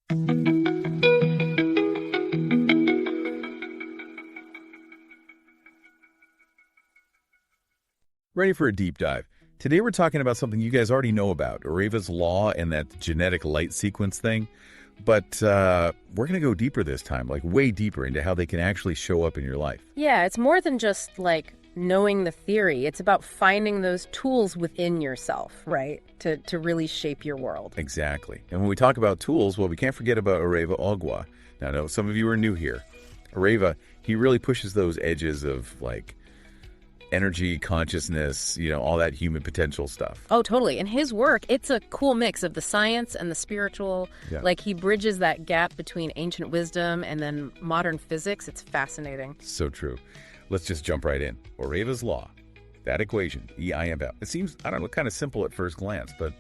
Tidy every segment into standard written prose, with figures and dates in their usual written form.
Ready for a deep dive. Today we're talking about something you guys already know about, Oreva's law and that genetic light sequence thing. But we're going to go deeper this time, like way deeper into how they can actually show up in your life. Yeah, it's more than just like knowing the theory. It's about finding those tools within yourself, right? To really shape your world. Exactly. And when we talk about tools, well, we can't forget about Oreva Ogwa. Now, I know some of you are new here. Oreva, he really pushes those edges of like energy, consciousness, all that human potential stuff. Oh, totally. In his work, it's a cool mix of the science and the spiritual. Yeah. Like he bridges that gap between ancient wisdom and then modern physics. It's fascinating. So true. Let's just jump right in. Oreva's law, that equation, EIMF. It seems, I don't know, kind of simple at first glance, but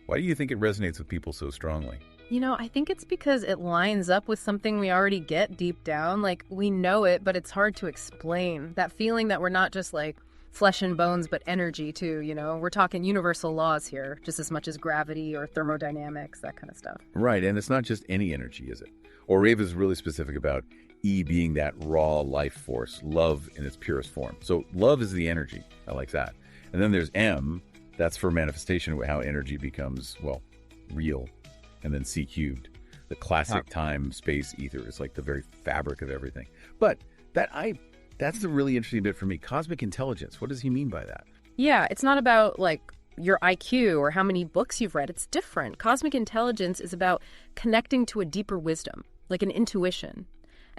why do you think it resonates with people so strongly? I think it's because it lines up with something we already get deep down. Like, we know it, but it's hard to explain. That feeling that we're not just like flesh and bones, but energy too, We're talking universal laws here, just as much as gravity or thermodynamics, that kind of stuff. Right, and it's not just any energy, is it? Oreva is really specific about E being that raw life force, love in its purest form. So love is the energy. I like that. And then there's M, that's for manifestation, how energy becomes, real. And then C cubed, the classic time, space, ether. It's like the very fabric of everything. But that's the really interesting bit for me. Cosmic intelligence. What does he mean by that? Yeah, it's not about like your IQ or how many books you've read. It's different. Cosmic intelligence is about connecting to a deeper wisdom, like an intuition.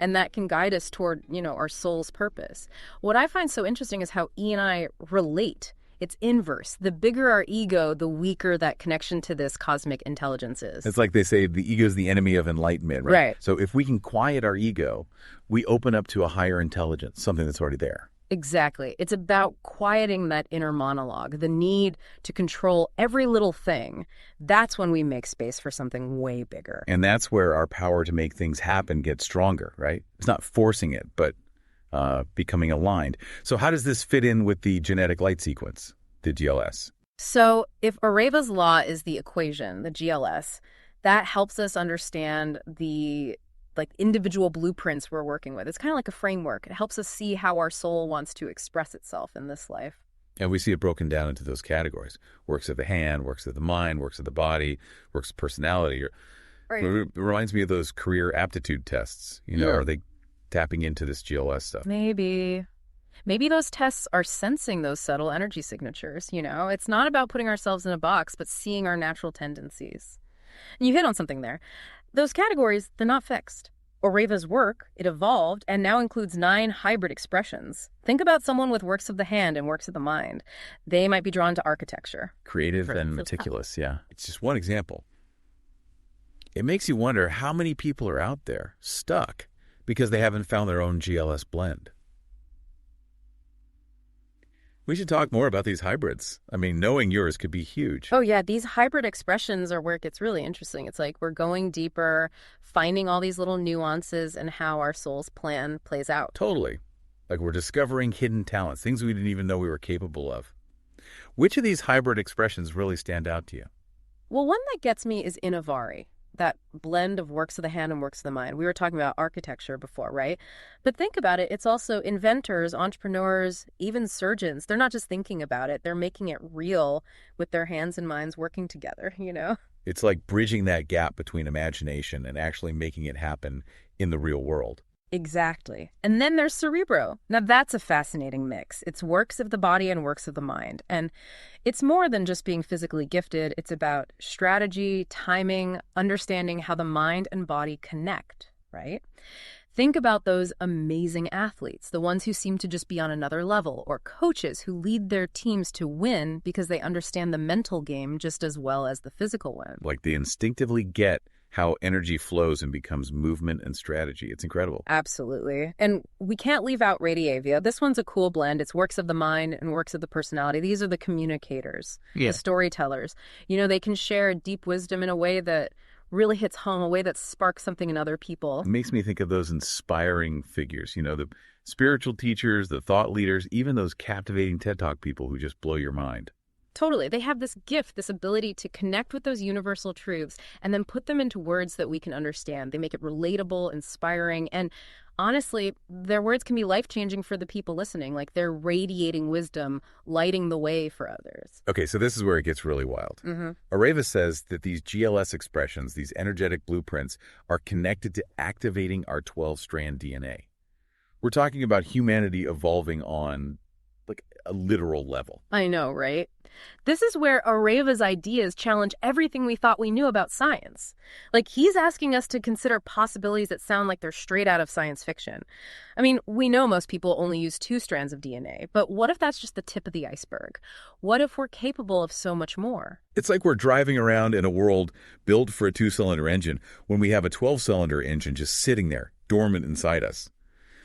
And that can guide us toward, our soul's purpose. What I find so interesting is how E and I relate. It's inverse. The bigger our ego, the weaker that connection to this cosmic intelligence is. It's like they say the ego is the enemy of enlightenment, right? Right. So if we can quiet our ego, we open up to a higher intelligence, something that's already there. Exactly. It's about quieting that inner monologue, the need to control every little thing. That's when we make space for something way bigger. And that's where our power to make things happen gets stronger, right? It's not forcing it, but becoming aligned. So how does this fit in with the genetic light sequence, the GLS? So if Oreva's law is the equation, the GLS, that helps us understand the individual blueprints we're working with. It's kind of like a framework. It helps us see how our soul wants to express itself in this life. And we see it broken down into those categories. Works of the hand, works of the mind, works of the body, works of personality. Right. It reminds me of those career aptitude tests. Are they tapping into this GLS stuff? Maybe those tests are sensing those subtle energy signatures, It's not about putting ourselves in a box, but seeing our natural tendencies. And you hit on something there. Those categories, they're not fixed. Oreva's work, it evolved and now includes 9 hybrid expressions. Think about someone with works of the hand and works of the mind. They might be drawn to architecture. Creative and meticulous, yeah. It's just one example. It makes you wonder how many people are out there stuck because they haven't found their own GLS blend. We should talk more about these hybrids. I mean, knowing yours could be huge. Oh, yeah. These hybrid expressions are where it gets really interesting. It's like we're going deeper, finding all these little nuances and how our soul's plan plays out. Totally. Like we're discovering hidden talents, things we didn't even know we were capable of. Which of these hybrid expressions really stand out to you? Well, one that gets me is Inavari. That blend of works of the hand and works of the mind. We were talking about architecture before, right? But think about it. It's also inventors, entrepreneurs, even surgeons. They're not just thinking about it. They're making it real with their hands and minds working together, It's like bridging that gap between imagination and actually making it happen in the real world. Exactly. And then there's Cerebro. Now that's a fascinating mix. It's works of the body and works of the mind. And it's more than just being physically gifted. It's about strategy, timing, understanding how the mind and body connect, right? Think about those amazing athletes, the ones who seem to just be on another level, or coaches who lead their teams to win because they understand the mental game just as well as the physical one. Like they instinctively get how energy flows and becomes movement and strategy. It's incredible. Absolutely. And we can't leave out Radiavia. This one's a cool blend. It's works of the mind and works of the personality. These are the communicators, the storytellers. They can share deep wisdom in a way that really hits home, a way that sparks something in other people. It makes me think of those inspiring figures, the spiritual teachers, the thought leaders, even those captivating TED Talk people who just blow your mind. Totally. They have this gift, this ability to connect with those universal truths and then put them into words that we can understand. They make it relatable, inspiring, and honestly, their words can be life-changing for the people listening. Like they're radiating wisdom, lighting the way for others. Okay, so this is where it gets really wild. Oreva says that these GLS expressions, these energetic blueprints, are connected to activating our 12-strand DNA. We're talking about humanity evolving on like a literal level. I know, right? This is where Oreva's ideas challenge everything we thought we knew about science. Like, he's asking us to consider possibilities that sound like they're straight out of science fiction. I mean, we know most people only use 2 strands of DNA, but what if that's just the tip of the iceberg? What if we're capable of so much more? It's like we're driving around in a world built for a 2-cylinder engine when we have a 12-cylinder engine just sitting there, dormant inside us.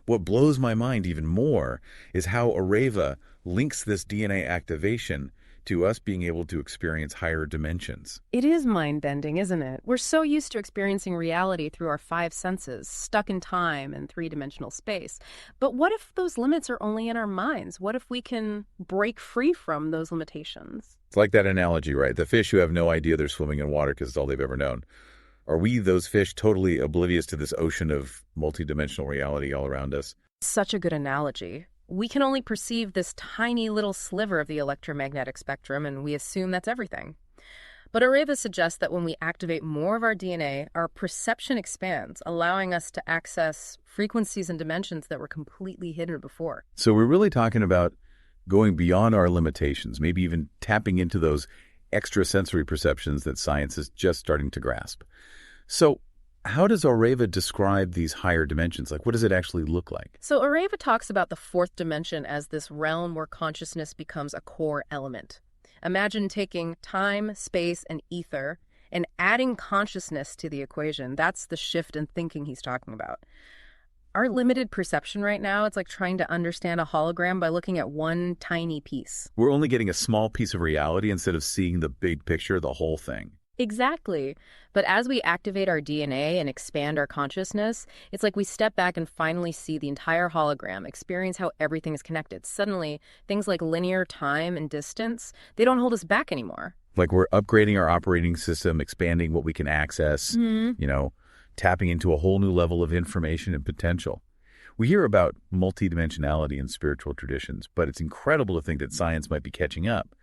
What blows my mind even more is how Oreva links this DNA activation to us being able to experience higher dimensions. It is mind-bending, isn't it? We're so used to experiencing reality through our 5 senses, stuck in time and 3-dimensional space. But what if those limits are only in our minds? What if we can break free from those limitations? It's like that analogy, right? The fish who have no idea they're swimming in water because it's all they've ever known. Are we, those fish, totally oblivious to this ocean of multidimensional reality all around us? Such a good analogy. We can only perceive this tiny little sliver of the electromagnetic spectrum, and we assume that's everything. But Oreva suggests that when we activate more of our DNA, our perception expands, allowing us to access frequencies and dimensions that were completely hidden before. So we're really talking about going beyond our limitations, maybe even tapping into those extrasensory perceptions that science is just starting to grasp. So how does Oreva describe these higher dimensions? Like, what does it actually look like? So Oreva talks about the 4th dimension as this realm where consciousness becomes a core element. Imagine taking time, space, and ether and adding consciousness to the equation. That's the shift in thinking he's talking about. Our limited perception right now, it's like trying to understand a hologram by looking at one tiny piece. We're only getting a small piece of reality instead of seeing the big picture, the whole thing. Exactly. But as we activate our DNA and expand our consciousness, it's like we step back and finally see the entire hologram, experience how everything is connected. Suddenly, things like linear time and distance, they don't hold us back anymore. Like we're upgrading our operating system, expanding what we can access, tapping into a whole new level of information and potential. We hear about multidimensionality in spiritual traditions, but it's incredible to think that science might be catching up.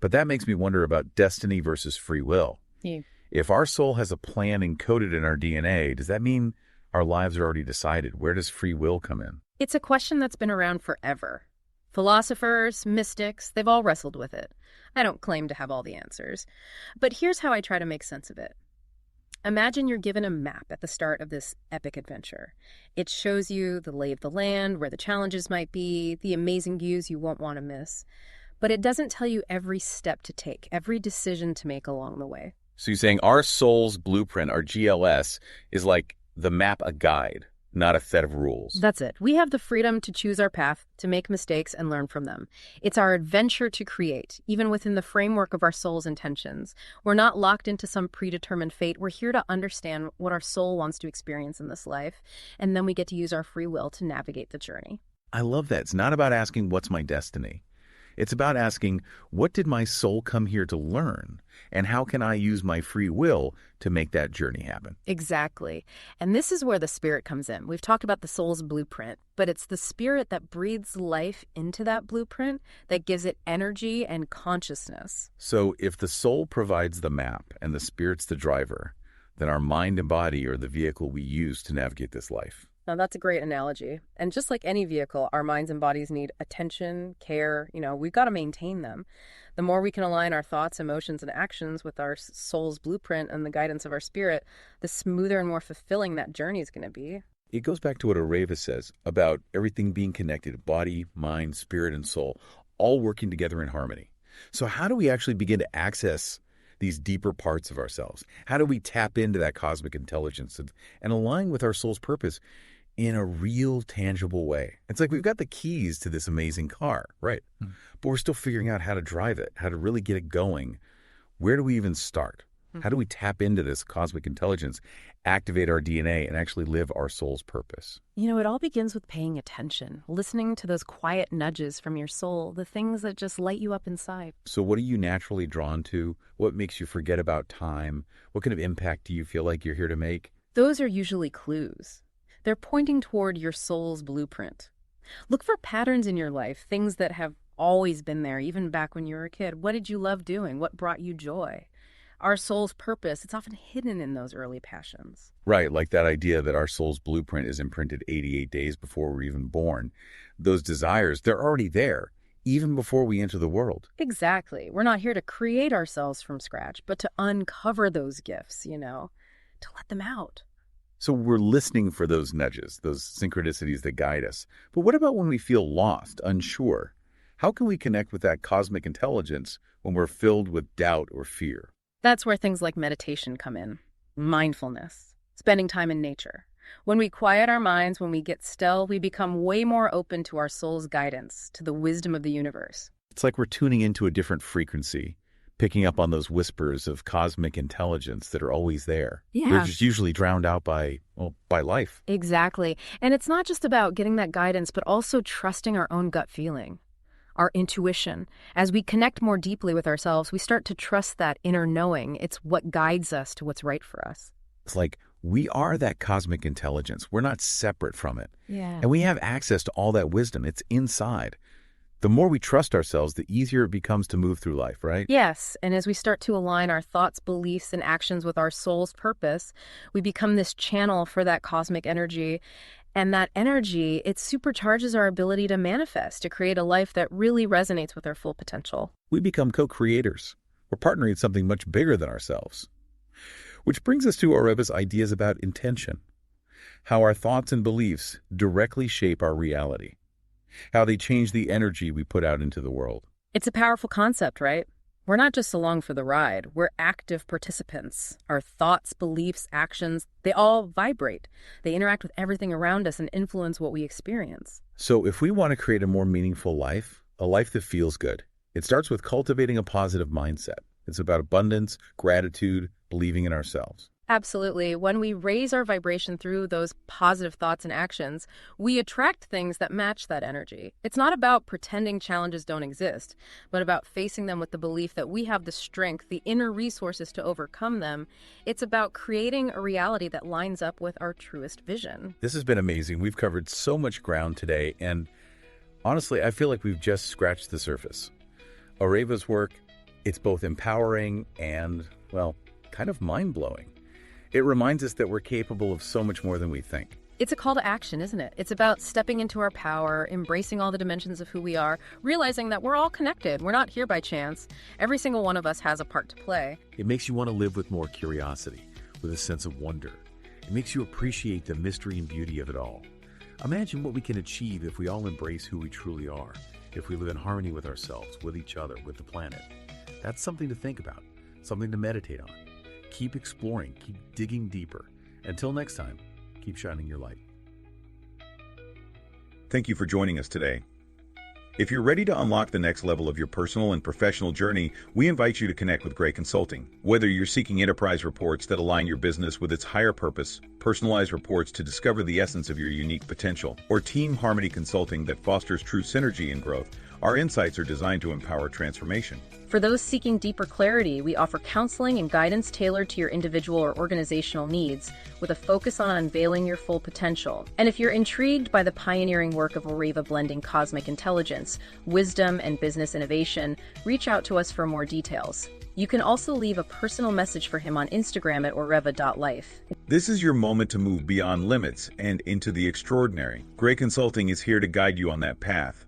But that makes me wonder about destiny versus free will. Yeah. If our soul has a plan encoded in our DNA, does that mean our lives are already decided? Where does free will come in? It's a question that's been around forever. Philosophers, mystics, they've all wrestled with it. I don't claim to have all the answers. But here's how I try to make sense of it. Imagine you're given a map at the start of this epic adventure. It shows you the lay of the land, where the challenges might be, the amazing views you won't want to miss. But it doesn't tell you every step to take, every decision to make along the way. So you're saying our soul's blueprint, our GLS, is like the map, a guide, not a set of rules. That's it. We have the freedom to choose our path, to make mistakes and learn from them. It's our adventure to create, even within the framework of our soul's intentions. We're not locked into some predetermined fate. We're here to understand what our soul wants to experience in this life, and then we get to use our free will to navigate the journey. I love that. It's not about asking, what's my destiny? It's about asking, what did my soul come here to learn? And how can I use my free will to make that journey happen? Exactly. And this is where the spirit comes in. We've talked about the soul's blueprint, but it's the spirit that breathes life into that blueprint that gives it energy and consciousness. So if the soul provides the map and the spirit's the driver, then our mind and body are the vehicle we use to navigate this life. Now, that's a great analogy. And just like any vehicle, our minds and bodies need attention, care. We've got to maintain them. The more we can align our thoughts, emotions, and actions with our soul's blueprint and the guidance of our spirit, the smoother and more fulfilling that journey is going to be. It goes back to what Oreva says about everything being connected, body, mind, spirit, and soul, all working together in harmony. So how do we actually begin to access these deeper parts of ourselves? How do we tap into that cosmic intelligence and align with our soul's purpose in a real, tangible way? It's like we've got the keys to this amazing car, right? But we're still figuring out how to drive it, how to really get it going. Where do we even start? How do we tap into this cosmic intelligence, activate our DNA, and actually live our soul's purpose? It all begins with paying attention, listening to those quiet nudges from your soul, the things that just light you up inside. So what are you naturally drawn to? What makes you forget about time? What kind of impact do you feel like you're here to make? Those are usually clues. They're pointing toward your soul's blueprint. Look for patterns in your life, things that have always been there, even back when you were a kid. What did you love doing? What brought you joy? Our soul's purpose, it's often hidden in those early passions. Right, like that idea that our soul's blueprint is imprinted 88 days before we're even born. Those desires, they're already there, even before we enter the world. Exactly. We're not here to create ourselves from scratch, but to uncover those gifts, to let them out. So we're listening for those nudges, those synchronicities that guide us. But what about when we feel lost, unsure? How can we connect with that cosmic intelligence when we're filled with doubt or fear? That's where things like meditation come in. Mindfulness, spending time in nature. When we quiet our minds, when we get still, we become way more open to our soul's guidance, to the wisdom of the universe. It's like we're tuning into a different frequency, picking up on those whispers of cosmic intelligence that are always there. Yeah. They're just usually drowned out by life. Exactly. And it's not just about getting that guidance, but also trusting our own gut feeling. Our intuition. As we connect more deeply with ourselves, we start to trust that inner knowing. It's what guides us to what's right for us. It's like we are that cosmic intelligence. We're not separate from it. Yeah. And we have access to all that wisdom. It's inside. The more we trust ourselves, the easier it becomes to move through life, right? Yes, and as we start to align our thoughts, beliefs, and actions with our soul's purpose, we become this channel for that cosmic energy. And that energy, it supercharges our ability to manifest, to create a life that really resonates with our full potential. We become co-creators. We're partnering in something much bigger than ourselves. Which brings us to Oreva's ideas about intention. How our thoughts and beliefs directly shape our reality. How they change the energy we put out into the world. It's a powerful concept, right? We're not just along for the ride. We're active participants. Our thoughts, beliefs, actions, they all vibrate. They interact with everything around us and influence what we experience. So if we want to create a more meaningful life, a life that feels good, it starts with cultivating a positive mindset. It's about abundance, gratitude, believing in ourselves. Absolutely. When we raise our vibration through those positive thoughts and actions, we attract things that match that energy. It's not about pretending challenges don't exist, but about facing them with the belief that we have the strength, the inner resources to overcome them. It's about creating a reality that lines up with our truest vision. This has been amazing. We've covered so much ground today, and honestly, I feel like we've just scratched the surface. Oreva's work, it's both empowering and, well, kind of mind-blowing. It reminds us that we're capable of so much more than we think. It's a call to action, isn't it? It's about stepping into our power, embracing all the dimensions of who we are, realizing that we're all connected. We're not here by chance. Every single one of us has a part to play. It makes you want to live with more curiosity, with a sense of wonder. It makes you appreciate the mystery and beauty of it all. Imagine what we can achieve if we all embrace who we truly are, if we live in harmony with ourselves, with each other, with the planet. That's something to think about, something to meditate on. Keep exploring, keep digging deeper. Until next time, keep shining your light. Thank you for joining us today. If you're ready to unlock the next level of your personal and professional journey, we invite you to connect with Gray Consulting. Whether you're seeking enterprise reports that align your business with its higher purpose, personalized reports to discover the essence of your unique potential, or team harmony consulting that fosters true synergy and growth, our insights are designed to empower transformation. For those seeking deeper clarity, we offer counseling and guidance tailored to your individual or organizational needs, with a focus on unveiling your full potential. And if you're intrigued by the pioneering work of Oreva blending cosmic intelligence, wisdom, and business innovation, reach out to us for more details. You can also leave a personal message for him on Instagram at oreva.life. This is your moment to move beyond limits and into the extraordinary. Gray Consulting is here to guide you on that path.